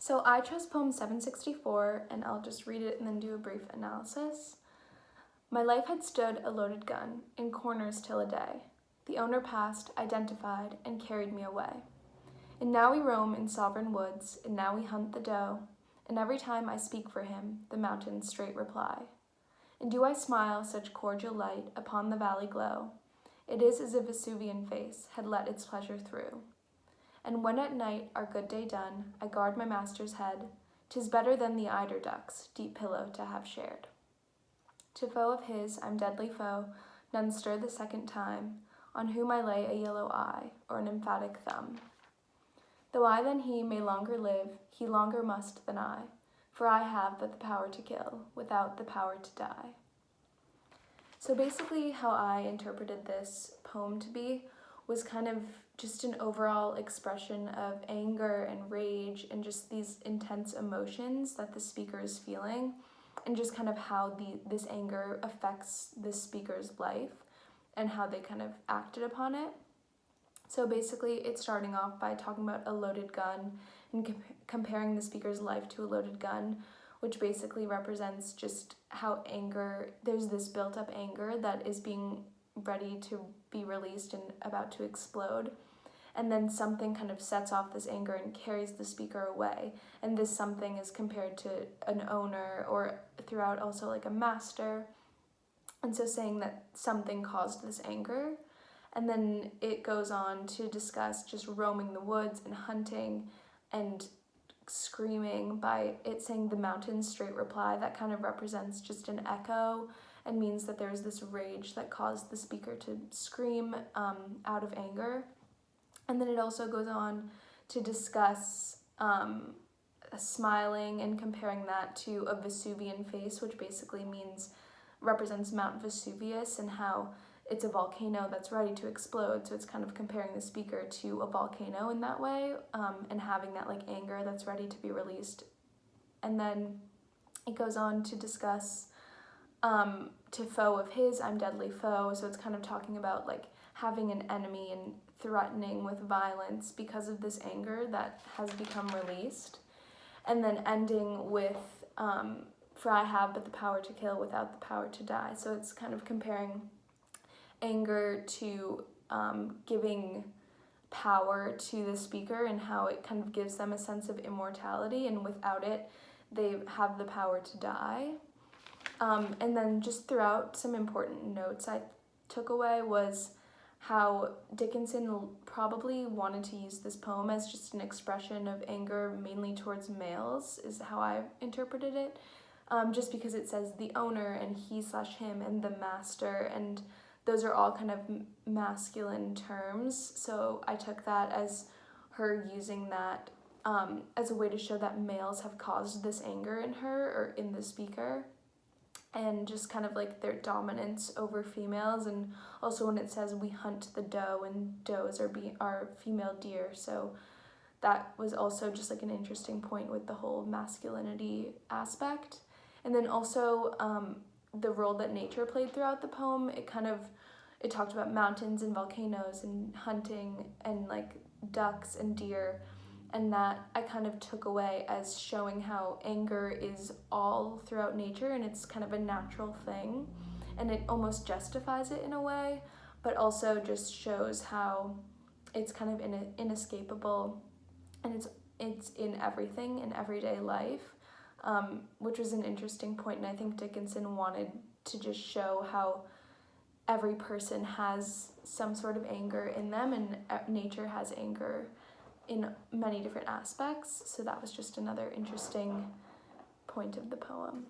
So I chose poem 764, and I'll just read it and then do a brief analysis. My life had stood a loaded gun in corners till a day. The owner passed, identified, and carried me away. And now we roam in sovereign woods, and now we hunt the doe, and every time I speak for him, the mountains straight reply. And do I smile such cordial light upon the valley glow? It is as if a Vesuvian face had let its pleasure through. And when at night, our good day done, I guard my master's head, 'tis better than the eider duck's deep pillow to have shared. To foe of his, I'm deadly foe, none stir the second time, on whom I lay a yellow eye, or an emphatic thumb. Though I than he may longer live, he longer must than I, for I have but the power to kill, without the power to die. So basically how I interpreted this poem to be was kind of just an overall expression of anger and rage and just these intense emotions that the speaker is feeling, and just kind of how this anger affects the speaker's life and how they kind of acted upon it. So basically it's starting off by talking about a loaded gun and comparing the speaker's life to a loaded gun, which basically represents just how there's this built up anger that is being ready to be released and about to explode. And then something kind of sets off this anger and carries the speaker away. And this something is compared to an owner, or throughout also like a master. And so saying that something caused this anger. And then it goes on to discuss just roaming the woods and hunting and screaming by it saying the mountains straight reply. That kind of represents just an echo and means that there's this rage that caused the speaker to scream out of anger. And then it also goes on to discuss smiling and comparing that to a Vesuvian face, which basically represents Mount Vesuvius and how it's a volcano that's ready to explode. So it's kind of comparing the speaker to a volcano in that way, and having that like anger that's ready to be released. And then it goes on to discuss to foe of his, I'm deadly foe. So it's kind of talking about like having an enemy and threatening with violence because of this anger that has become released. And then ending with for I have but the power to kill, without the power to die. So it's kind of comparing anger to giving power to the speaker and how it kind of gives them a sense of immortality, and without it they have the power to die. And then just throughout, some important notes I took away was how Dickinson probably wanted to use this poem as just an expression of anger mainly towards males, is how I interpreted it, just because it says the owner and he/him and the master, and those are all kind of masculine terms. So I took that as her using that as a way to show that males have caused this anger in her or in the speaker, and just kind of like their dominance over females. And also when it says we hunt the doe, and does are female deer, so that was also just like an interesting point with the whole masculinity aspect. And then also the role that nature played throughout the poem. It talked about mountains and volcanoes and hunting and like ducks and deer, and that I kind of took away as showing how anger is all throughout nature and it's kind of a natural thing, and it almost justifies it in a way, but also just shows how it's kind of inescapable, and it's in everything in everyday life, which was an interesting point. And I think Dickinson wanted to just show how every person has some sort of anger in them, and nature has anger in many different aspects. So that was just another interesting point of the poem.